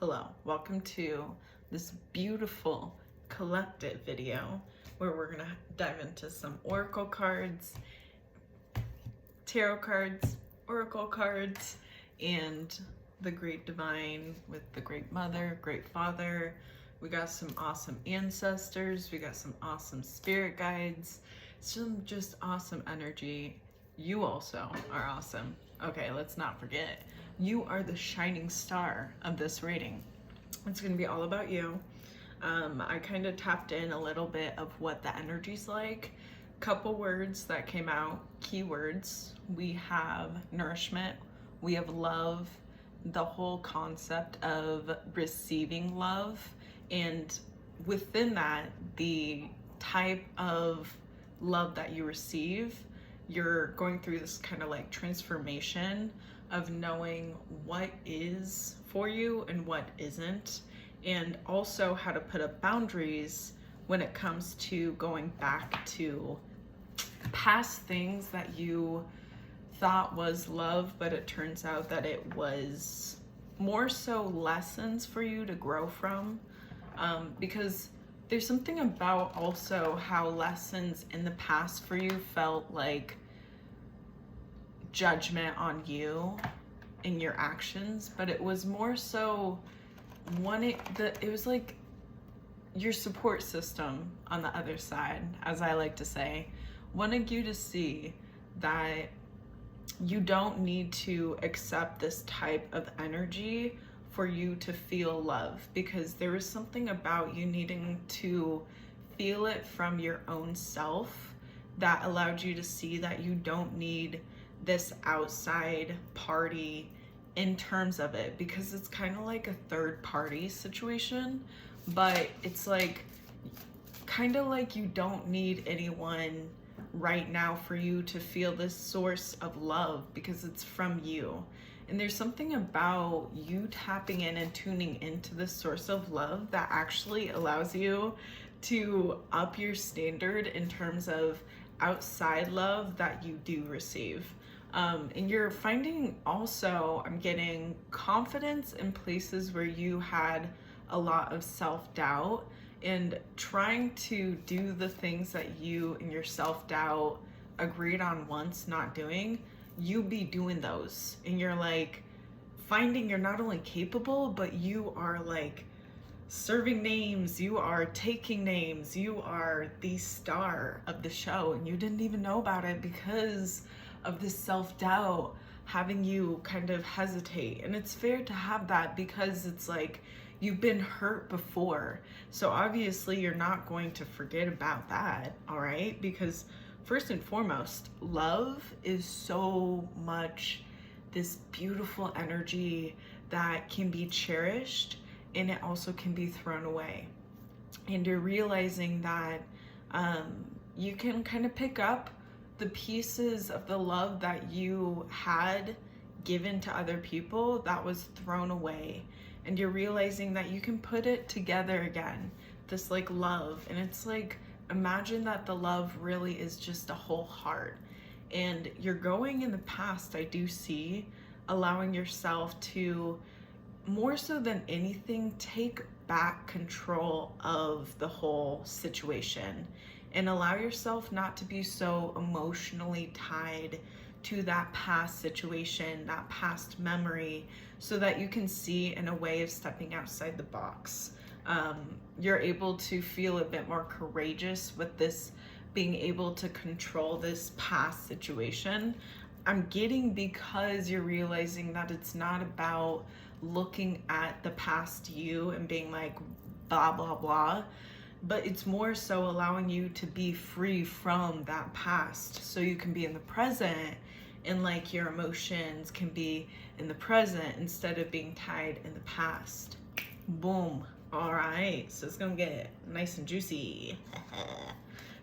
Hello, welcome to this beautiful collective video where we're gonna dive into some oracle cards, tarot cards, oracle cards, and the great divine with the great mother, great father. We got some awesome ancestors, we got some awesome spirit guides, some just awesome energy. You also are awesome. Okay, let's not forget, you are the shining star of this reading. It's gonna be all about you. I kind of tapped in a little bit of what the energy's like. Couple words that came out, keywords. We have nourishment, we have love, the whole concept of receiving love, and within that, the type of love that you receive. You're going through this kind of like transformation of knowing what is for you and what isn't, and also how to put up boundaries when it comes to going back to past things that you thought was love, but it turns out that it was more so lessons for you to grow from, because there's something about also how lessons in the past for you felt like judgment on you in your actions, but it was more so it was like your support system on the other side, as I like to say, wanted you to see that you don't need to accept this type of energy for you to feel love, because there was something about you needing to feel it from your own self that allowed you to see that you don't need this outside party in terms of it, because it's kind of like a third party situation, but it's like kind of like you don't need anyone right now for you to feel this source of love, because it's from you. And there's something about you tapping in and tuning into this source of love that actually allows you to up your standard in terms of outside love that you do receive. And you're finding also, I'm getting confidence in places where you had a lot of self-doubt, and trying to do the things that you and your self-doubt agreed on once not doing, you be doing those, and you're like finding you're not only capable, but you are like serving names, you are taking names, you are the star of the show, and you didn't even know about it because of this self-doubt having you kind of hesitate. And it's fair to have that, because it's like you've been hurt before, so obviously you're not going to forget about that, all right? Because first and foremost, love is so much this beautiful energy that can be cherished, and it also can be thrown away. And you're realizing that you can kind of pick up the pieces of the love that you had given to other people that was thrown away, and you're realizing that you can put it together again, this like love. And it's like, imagine that the love really is just a whole heart, and you're going in the past, I do see, allowing yourself to, more so than anything, take back control of the whole situation, and allow yourself not to be so emotionally tied to that past situation, that past memory, so that you can see in a way of stepping outside the box. You're able to feel a bit more courageous with this, being able to control this past situation. I'm getting, because you're realizing that it's not about looking at the past you and being like blah blah blah, but it's more so allowing you to be free from that past, so you can be in the present, and like your emotions can be in the present instead of being tied in the past. Boom. All right, so it's gonna get nice and juicy.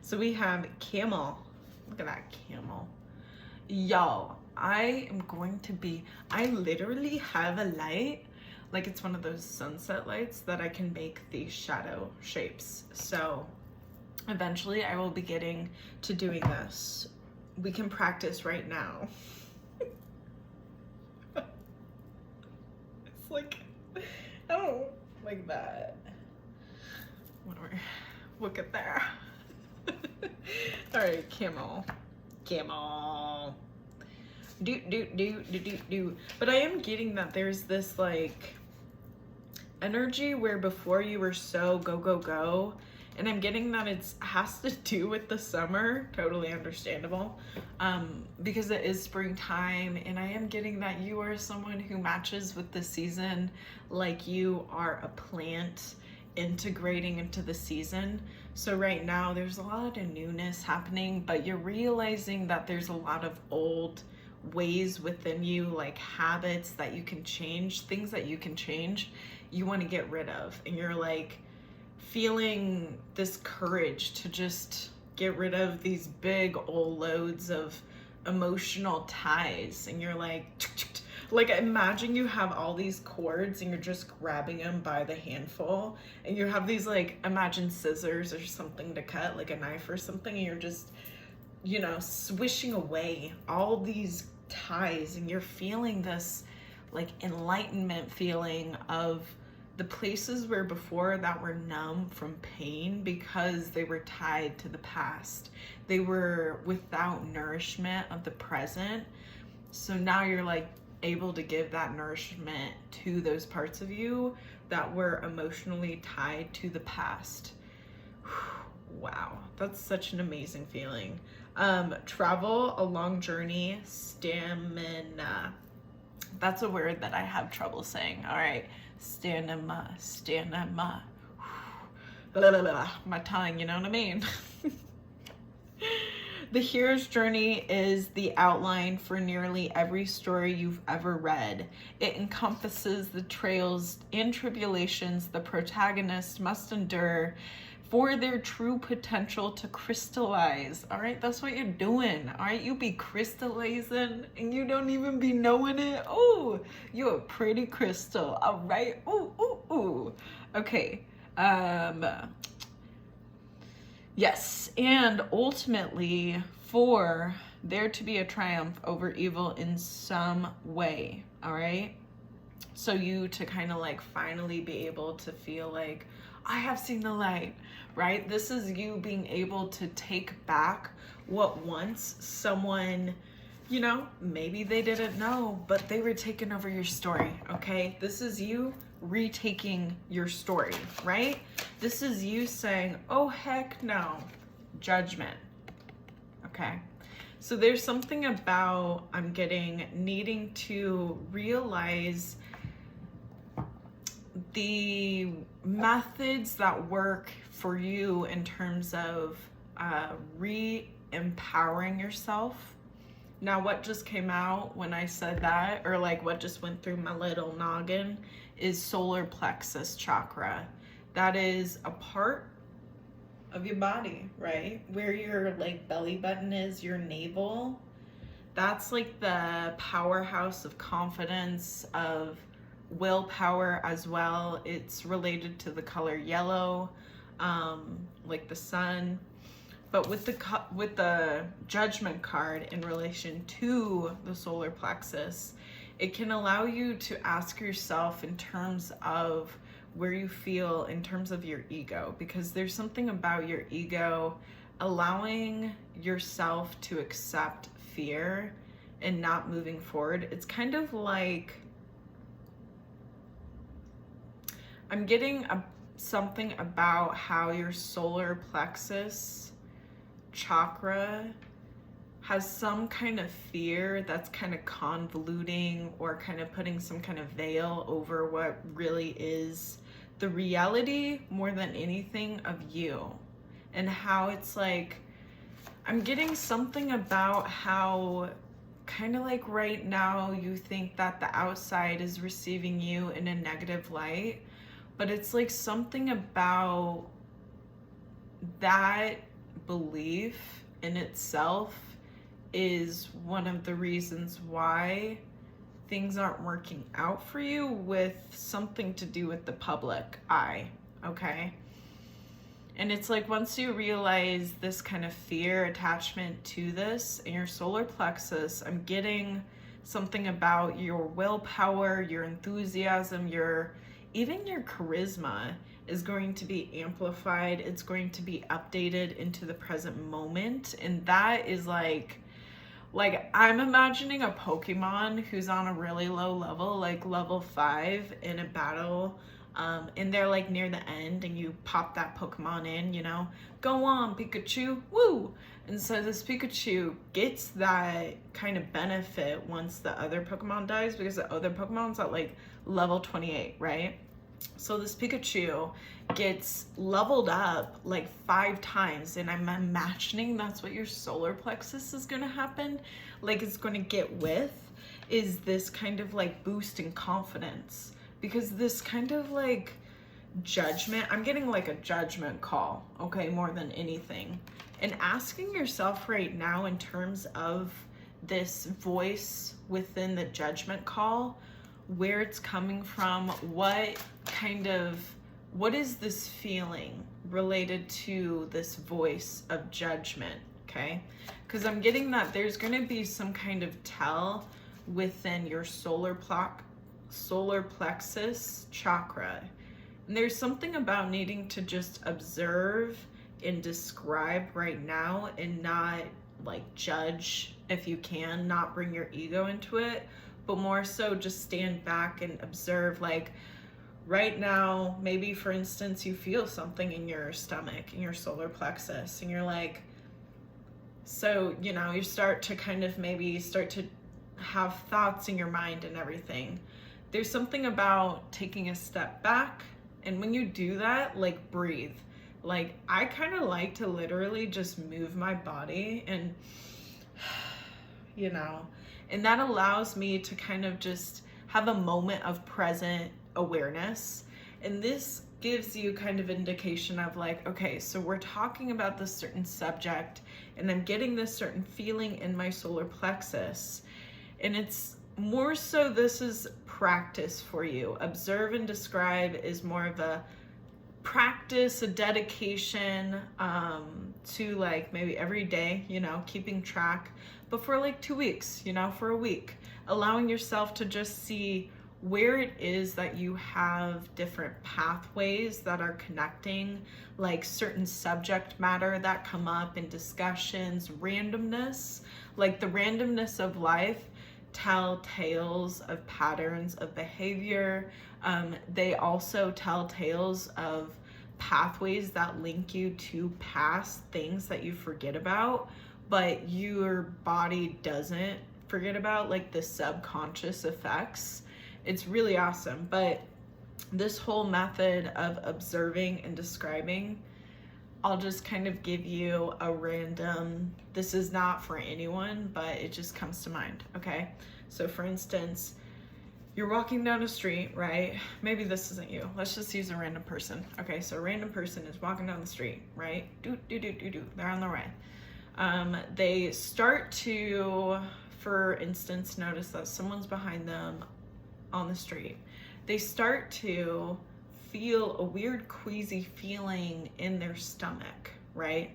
So we have camel. Look at that camel. Y'all, I literally have a light, like it's one of those sunset lights that I can make these shadow shapes. So eventually I will be getting to doing this. We can practice right now. It's like, I Oh, like that. Whatever. Look at that. All right, camel. Camel. Do. But I am getting that there's this like energy where before you were so go, go, go. And I'm getting that it has to do with the summer, totally understandable, because it is springtime, and I am getting that you are someone who matches with the season like you are a plant integrating into the season. So right now there's a lot of newness happening, but you're realizing that there's a lot of old ways within you, like habits that you can change, things that you can change, you want to get rid of, and you're like feeling this courage to just get rid of these big old loads of emotional ties. And you're like imagine you have all these cords and you're just grabbing them by the handful, and you have these like, imagine scissors or something to cut, like a knife or something, and you're just, you know, swishing away all these ties, and you're feeling this like enlightenment feeling of the places where before that were numb from pain because they were tied to the past. They were without nourishment of the present. So now you're like able to give that nourishment to those parts of you that were emotionally tied to the past. Wow, that's such an amazing feeling. Travel, a long journey, stamina. That's a word that I have trouble saying. All right. Stamina. My tongue, you know what I mean? The hero's journey is the outline for nearly every story you've ever read. It encompasses the trials and tribulations the protagonist must endure for their true potential to crystallize. All right, that's what you're doing. All right, you be crystallizing and you don't even be knowing it. Oh, you're a pretty crystal. All right. Ooh. Okay. Yes, and ultimately for there to be a triumph over evil in some way. All right. So you to kind of like finally be able to feel like, I have seen the light, right? This is you being able to take back what once someone, you know, maybe they didn't know, but they were taking over your story, okay? This is you retaking your story, right? This is you saying, oh, heck no, judgment, okay? So there's something about, I'm getting, needing to realize the methods that work for you in terms of re-empowering yourself. Now, what just came out when I said that, or like what just went through my little noggin, is solar plexus chakra. That is a part of your body, right? Where your like belly button is, your navel. That's like the powerhouse of confidence, of willpower as well. It's related to the color yellow, like the sun. But with the judgment card in relation to the solar plexus, it can allow you to ask yourself in terms of where you feel in terms of your ego, because there's something about your ego allowing yourself to accept fear and not moving forward. It's kind of like, I'm getting something about how your solar plexus chakra has some kind of fear that's kind of convoluting or kind of putting some kind of veil over what really is the reality more than anything of you. And how it's like, I'm getting something about how kind of like right now you think that the outside is receiving you in a negative light, but it's like something about that belief in itself is one of the reasons why things aren't working out for you, with something to do with the public eye, okay? And it's like once you realize this kind of fear attachment to this in your solar plexus, I'm getting something about your willpower, your enthusiasm, your even your charisma is going to be amplified. It's going to be updated into the present moment. And that is like I'm imagining a Pokemon who's on a really low level, like level 5 in a battle, and they're like near the end, and you pop that Pokemon in, you know, go on Pikachu, woo! And so this Pikachu gets that kind of benefit once the other Pokemon dies, because the other Pokemon's at like level 28, right? So this Pikachu gets leveled up like 5 times, and I'm imagining that's what your solar plexus is going to happen. Like it's going to get with is this kind of like boost in confidence, because this kind of like judgment, I'm getting like a judgment call, okay, more than anything. And asking yourself right now in terms of this voice within the judgment call, where it's coming from, what is this feeling related to this voice of judgment, okay? Because I'm getting that there's going to be some kind of tell within your solar plexus chakra. And there's something about needing to just observe and describe right now, and not like judge if you can, not bring your ego into it, but more so just stand back and observe. Like right now, maybe for instance, you feel something in your stomach, in your solar plexus, and you're like, so, you know, you start to kind of maybe start to have thoughts in your mind and everything. There's something about taking a step back, and when you do that, like breathe. Like I kind of like to literally just move my body, and you know, and that allows me to kind of just have a moment of present awareness. And this gives you kind of indication of like, okay, so we're talking about this certain subject, and I'm getting this certain feeling in my solar plexus. And it's more so, this is practice for you. Observe and describe is more of a practice, a dedication to like maybe every day, you know, keeping track, but for like 2 weeks, you know, for a week, allowing yourself to just see where it is that you have different pathways that are connecting, like certain subject matter that come up in discussions, randomness, like the randomness of life tell tales of patterns of behavior. They also tell tales of pathways that link you to past things that you forget about, but your body doesn't forget about, like the subconscious effects. It's really awesome. But this whole method of observing and describing, I'll just kind of give you a random, this is not for anyone, but it just comes to mind, okay? So for instance, you're walking down a street, right? Maybe this isn't you. Let's just use a random person. Okay, so a random person is walking down the street, right? They're on the way. They start to, for instance, notice that someone's behind them on the street. They start to feel a weird queasy feeling in their stomach, right?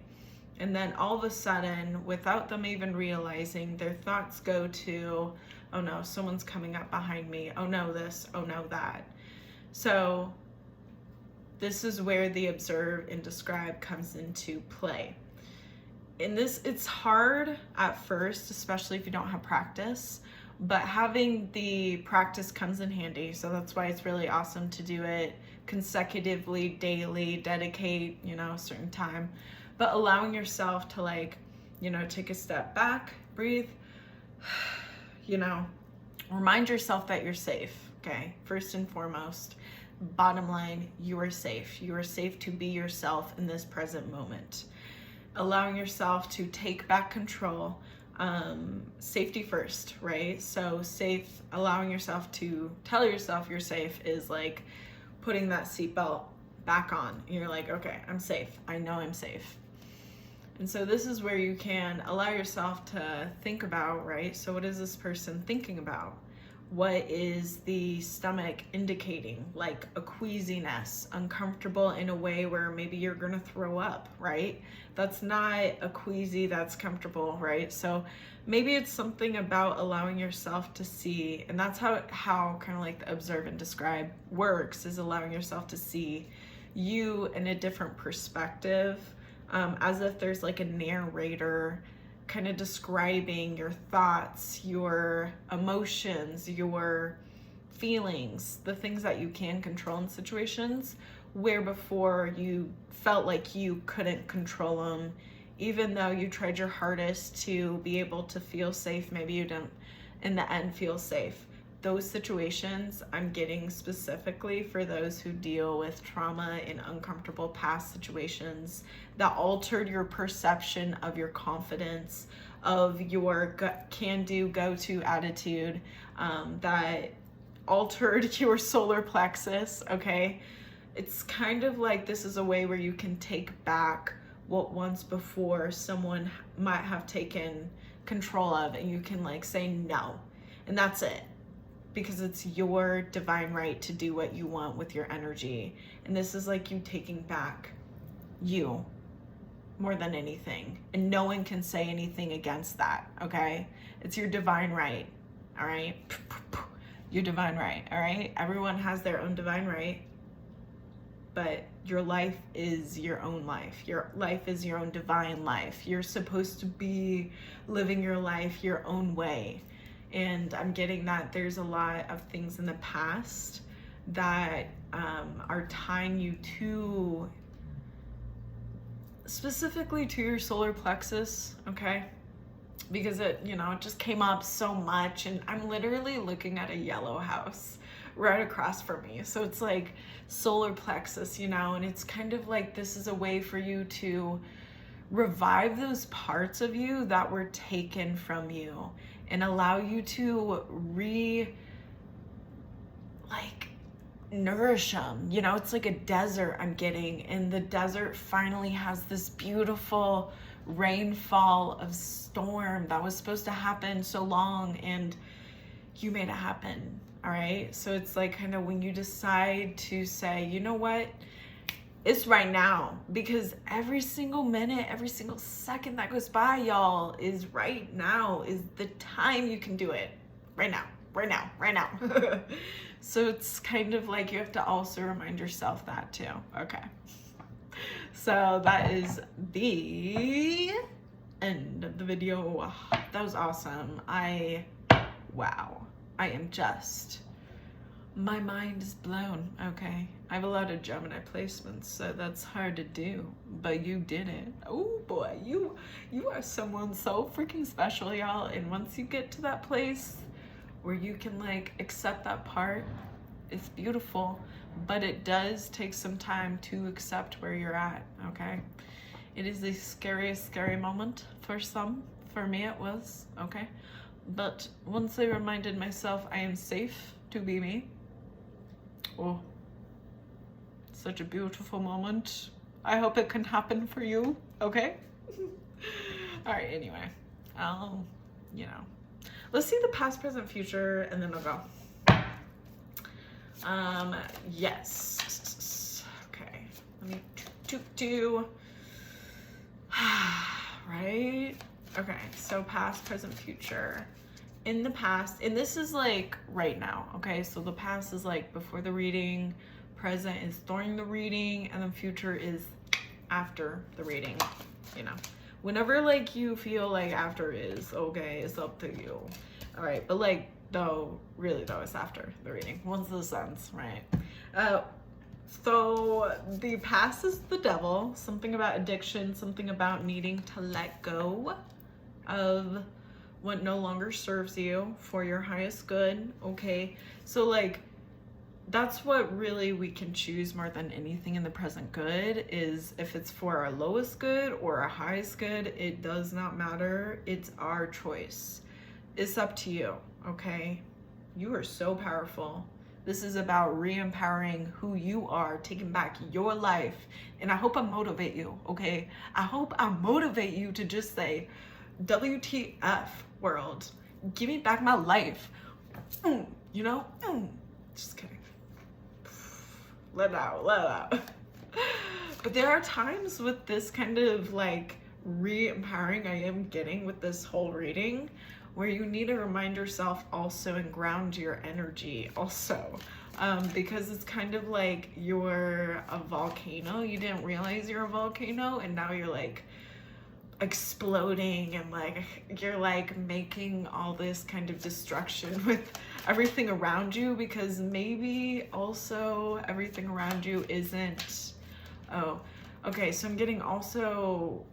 And then all of a sudden, without them even realizing, their thoughts go to, oh no, someone's coming up behind me. Oh no, this, oh no, that. So this is where the observe and describe comes into play. In this, it's hard at first, especially if you don't have practice, but having the practice comes in handy. So that's why it's really awesome to do it consecutively, daily, dedicate, you know, a certain time, but allowing yourself to like, you know, take a step back, breathe, you know, remind yourself that you're safe. Okay. First and foremost, bottom line, you are safe. You are safe to be yourself in this present moment. Allowing yourself to take back control, safety first, right? So safe, allowing yourself to tell yourself you're safe is like putting that seatbelt back on. And you're like, okay, I'm safe. I know I'm safe. And so this is where you can allow yourself to think about, right? So what is this person thinking about? What is the stomach indicating? Like a queasiness, uncomfortable in a way where maybe you're gonna throw up, right? That's not a queasy that's comfortable, right? So maybe it's something about allowing yourself to see, and that's how kind of like the observe and describe works, is allowing yourself to see you in a different perspective, as if there's like a narrator kind of describing your thoughts, your emotions, your feelings, the things that you can control in situations where before you felt like you couldn't control them, even though you tried your hardest to be able to feel safe. Maybe you didn't in the end feel safe. Those situations I'm getting specifically for those who deal with trauma in uncomfortable past situations that altered your perception of your confidence, of your can-do, go-to attitude, that altered your solar plexus, okay? It's kind of like this is a way where you can take back what once before someone might have taken control of, and you can like say no, and that's it. Because it's your divine right to do what you want with your energy. And this is like you taking back you more than anything. And no one can say anything against that, okay? It's your divine right, all right? Your divine right, all right? Everyone has their own divine right, but your life is your own life. Your life is your own divine life. You're supposed to be living your life your own way. And I'm getting that there's a lot of things in the past that are tying you to, specifically to your solar plexus, okay? Because it, you know, it just came up so much, and I'm literally looking at a yellow house right across from me. So it's like solar plexus, you know, and it's kind of like this is a way for you to revive those parts of you that were taken from you and allow you to nourish them. You know, it's like a desert I'm getting, and the desert finally has this beautiful rainfall of storm that was supposed to happen so long, and you made it happen, all right? So it's like kind of when you decide to say, you know what, it's right now, because every single minute, every single second that goes by, y'all, is right now, is the time you can do it. Right now, right now, right now. So it's kind of like you have to also remind yourself that too, okay? So that is the end of the video. That was awesome. Wow. I am just, my mind is blown, okay? I have a lot of Gemini placements, so that's hard to do, but you did it. Oh boy, you are someone so freaking special, y'all. And once you get to that place where you can like accept that part, it's beautiful, but it does take some time to accept where you're at, okay? It is the scariest, scary moment for some. For me, it was, okay? But once I reminded myself I am safe to be me, oh, such a beautiful moment. I hope it can happen for you, okay? All right, anyway, you know, let's see the past, present, future, and then I'll go. Yes. Okay, let me do. Right? Okay, so past, present, future. In the past, and this is like right now, okay? So the past is like before the reading, present is during the reading, and then future is after the reading, you know. Whenever like you feel like after is, okay, it's up to you. All right, but like though, really though, it's after the reading. Once this ends, right? So the past is the devil, something about addiction, something about needing to let go of what no longer serves you for your highest good, okay? So like, that's what really we can choose more than anything in the present good, is if it's for our lowest good or our highest good, it does not matter. It's our choice. It's up to you, okay? You are so powerful. This is about re-empowering who you are, taking back your life. And I hope I motivate you, okay? I hope I motivate you to just say, WTF world, give me back my life. You know? Just kidding. Let it out, let it out. But there are times with this kind of like re-empowering I am getting with this whole reading where you need to remind yourself also and ground your energy also. Because it's kind of like you're a volcano. You didn't realize you're a volcano, and now you're like exploding, and like you're like making all this kind of destruction with everything around you, because maybe also everything around you isn't, oh, okay, so I'm getting also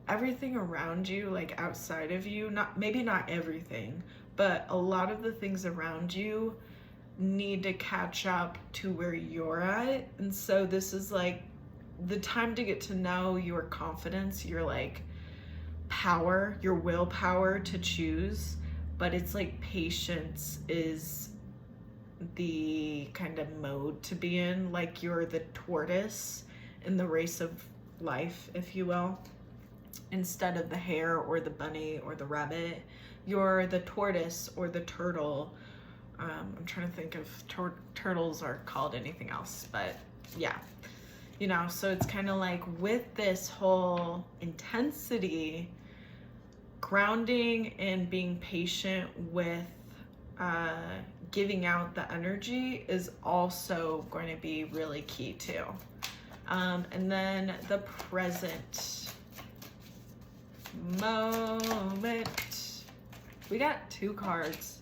everything around you, like outside of you, not maybe not everything, but a lot of the things around you need to catch up to where you're at. And so this is like the time to get to know your confidence, your like power, your willpower to choose. But it's like patience is the kind of mode to be in, like you're the tortoise in the race of life, if you will, instead of the hare or the bunny or the rabbit. You're the tortoise or the turtle. I'm trying to think if turtles are called anything else, but yeah, you know, so it's kind of like with this whole intensity, grounding and being patient with giving out the energy is also going to be really key too. And then the present moment. We got 2 cards.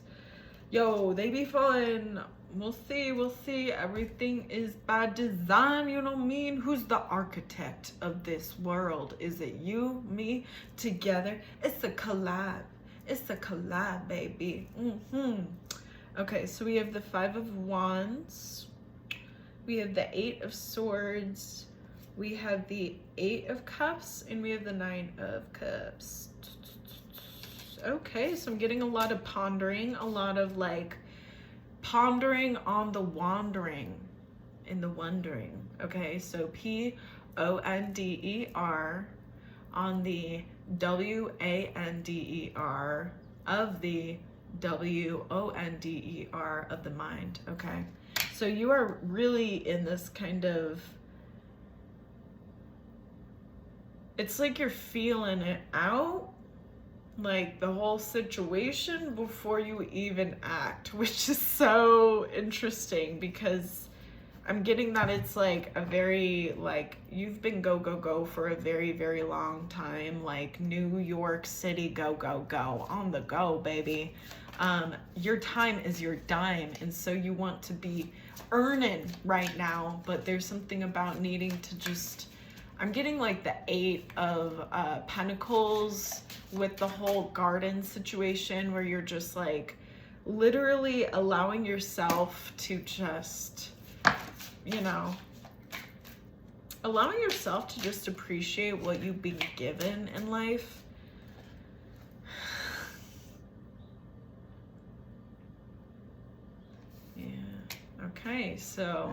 Yo, they be fun. We'll see. Everything is by design, you know what I mean? Who's the architect of this world? Is it you, me, together? It's a collab. It's a collab, baby. Okay, so we have the 5 of Wands. We have the 8 of Swords. We have the 8 of Cups, and we have the 9 of Cups. Okay, so I'm getting a lot of pondering, a lot of like pondering on the wandering and the wondering. Okay, so P-O-N-D-E-R on the W-A-N-D-E-R of the W-O-N-D-E-R of the mind. Okay, so you are really in this kind of, it's like you're feeling it out, like the whole situation before you even act, which is so interesting because I'm getting that it's like a very, like, you've been go for a very, very long time, like New York City, go, on the go, baby. Your time is your dime, and so you want to be earning right now, but there's something about needing to just, I'm getting like the 8 of Pentacles with the whole garden situation where you're just like literally allowing yourself to just, you know, allowing yourself to just appreciate what you've been given in life. Yeah, okay, so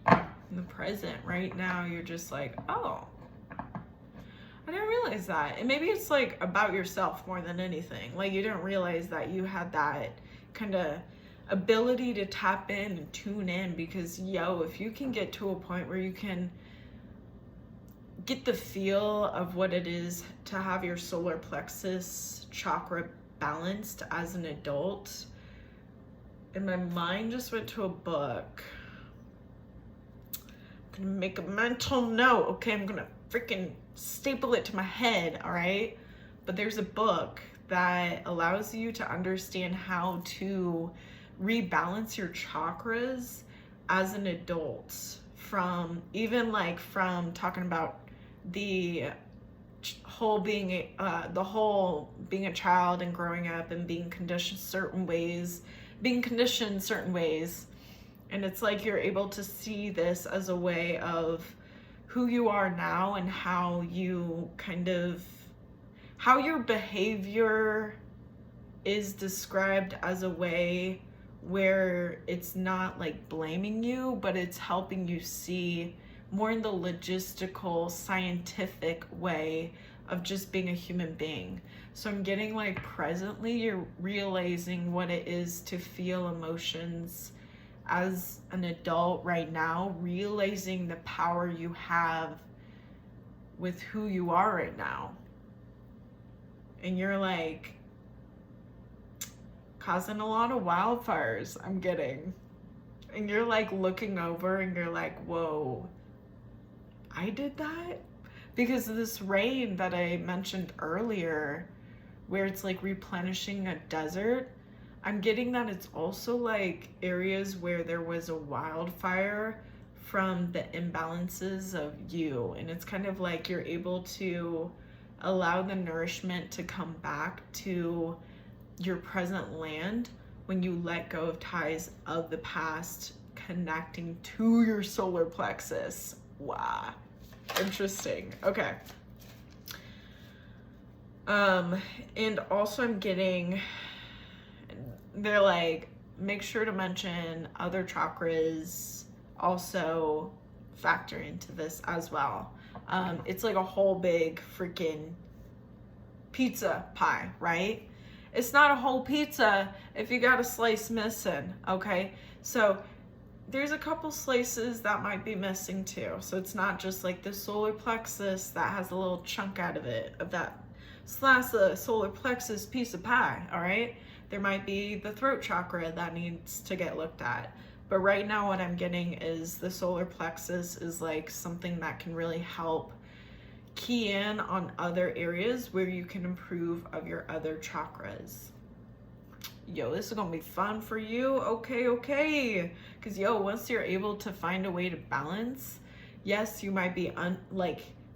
in the present right now, you're just like, oh, I didn't realize that. And maybe it's like about yourself more than anything. Like you didn't realize that you had that kind of ability to tap in and tune in, because yo, if you can get to a point where you can get the feel of what it is to have your solar plexus chakra balanced as an adult. And my mind just went to a book. I'm gonna make a mental note, okay? I'm gonna freaking staple it to my head, all right? But there's a book that allows you to understand how to rebalance your chakras as an adult, from even like from talking about the whole being a child and growing up and being conditioned certain ways, and it's like you're able to see this as a way of who you are now and how you kind of, how your behavior is described as a way where it's not like blaming you, but it's helping you see more in the logistical, scientific way of just being a human being. So I'm getting like presently you're realizing what it is to feel emotions as an adult right now, realizing the power you have with who you are right now. And you're like causing a lot of wildfires, I'm getting. And you're like looking over and you're like, whoa, I did that? Because this rain that I mentioned earlier, where it's like replenishing a desert, I'm getting that it's also like areas where there was a wildfire from the imbalances of you. And it's kind of like you're able to allow the nourishment to come back to your present land when you let go of ties of the past, connecting to your solar plexus. Wow. Interesting. Okay. And also I'm getting, they're like, make sure to mention other chakras also factor into this as well. It's like a whole big freaking pizza pie, right? It's not a whole pizza if you got a slice missing, okay? So there's a couple slices that might be missing too. So it's not just like the solar plexus that has a little chunk out of it, of that slash the solar plexus piece of pie, all right? There might be the throat chakra that needs to get looked at. But right now what I'm getting is the solar plexus is like something that can really help key in on other areas where you can improve of your other chakras. Yo, this is gonna be fun for you. Okay. Because yo, once you're able to find a way to balance, yes, you might be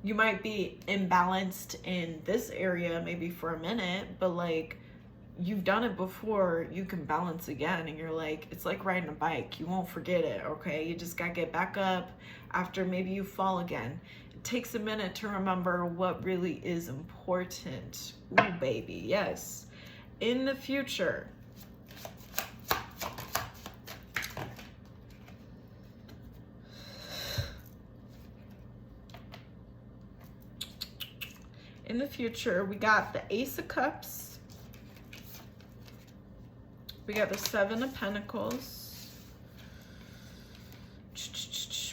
you might be imbalanced in this area maybe for a minute, but like you've done it before, you can balance again. And you're like, it's like riding a bike. You won't forget it, okay? You just gotta get back up after maybe you fall again. It takes a minute to remember what really is important. Ooh, baby, yes. In the future, we got the Ace of Cups. We got the Seven of Pentacles.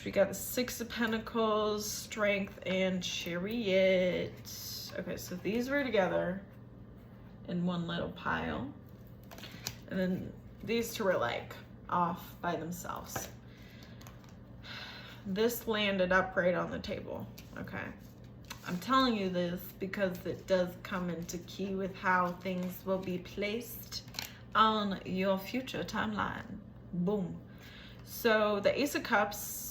We got the Six of Pentacles, Strength, and Chariot. Okay, so these were together in one little pile. And then these two were like off by themselves. This landed upright on the table, okay? I'm telling you this because it does come into key with how things will be placed on your future timeline. Boom. So the Ace of Cups.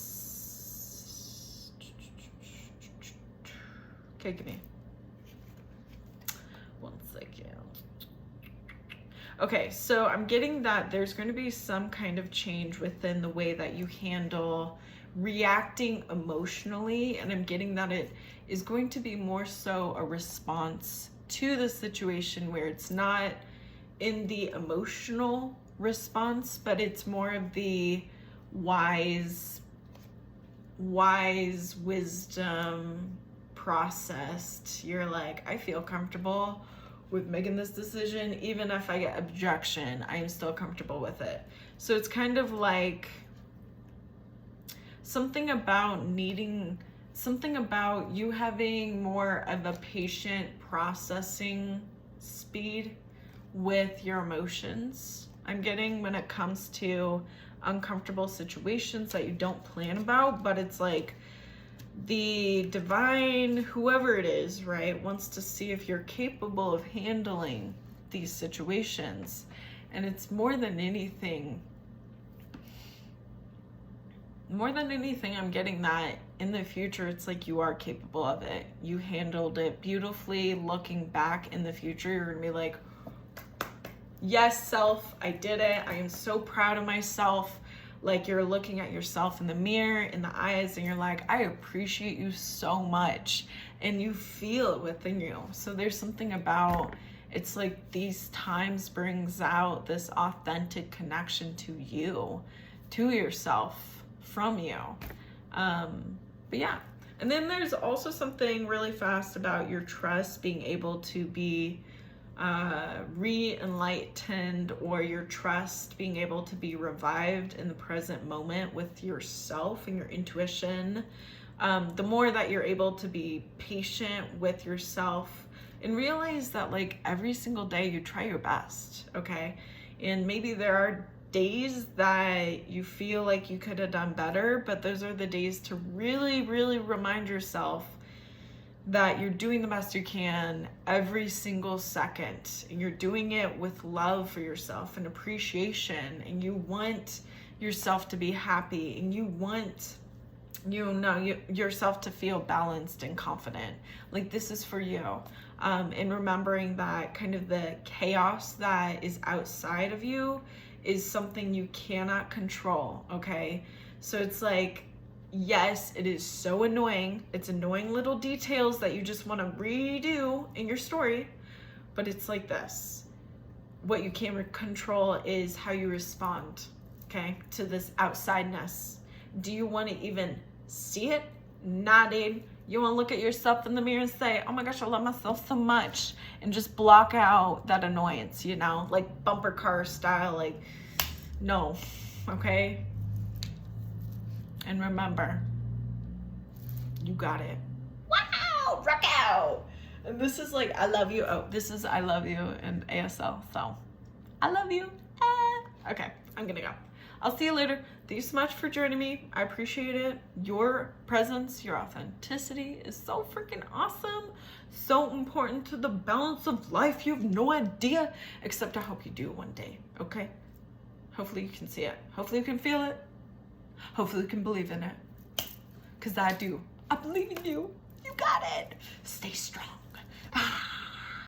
Okay, give me 1 second. Okay, so I'm getting that there's going to be some kind of change within the way that you handle reacting emotionally, and I'm getting that it is going to be more so a response to the situation where it's not in the emotional response, but it's more of the wise wisdom processed. You're like, I feel comfortable with making this decision. Even if I get objection, I am still comfortable with it. So it's kind of like something about you having more of a patient processing speed with your emotions. I'm getting when it comes to uncomfortable situations that you don't plan about, but it's like the divine, whoever it is, right, wants to see if you're capable of handling these situations. And it's more than anything, I'm getting that in the future, it's like you are capable of it. You handled it beautifully. Looking back in the future, you're gonna be like, yes, self, I did it. I am so proud of myself. Like you're looking at yourself in the mirror, in the eyes, and you're like, I appreciate you so much. And you feel it within you. So there's something about, it's like these times brings out this authentic connection to you, to yourself, from you. But yeah, And then there's also something really fast about your trust being able to be re-enlightened, or your trust being able to be revived in the present moment with yourself and your intuition. The more that you're able to be patient with yourself and realize that like every single day you try your best, okay? And maybe there are days that you feel like you could have done better, but those are the days to really, really remind yourself that you're doing the best you can every single second. And you're doing it with love for yourself and appreciation, and you want yourself to be happy, and you want yourself to feel balanced and confident. Like this is for you. And remembering that kind of the chaos that is outside of you is something you cannot control, okay? So it's like, yes, it is so annoying. It's annoying little details that you just want to redo in your story, but it's like this. What you can control is how you respond, okay, to this outsideness. Do you want to even see it? Nah, dude. You want to look at yourself in the mirror and say, oh my gosh, I love myself so much, and just block out that annoyance, you know, like bumper car style, like, no, okay? And remember, you got it. Wow, rock out. And this is like, I love you. Oh, this is I love you in ASL. So, I love you. Okay, I'm gonna go. I'll see you later. Thank you so much for joining me. I appreciate it. Your presence, your authenticity is so freaking awesome. So important to the balance of life. You have no idea, except I hope you do one day, okay? Hopefully you can see it. Hopefully you can feel it. Hopefully you can believe in it. Because I do. I believe in you. You got it. Stay strong.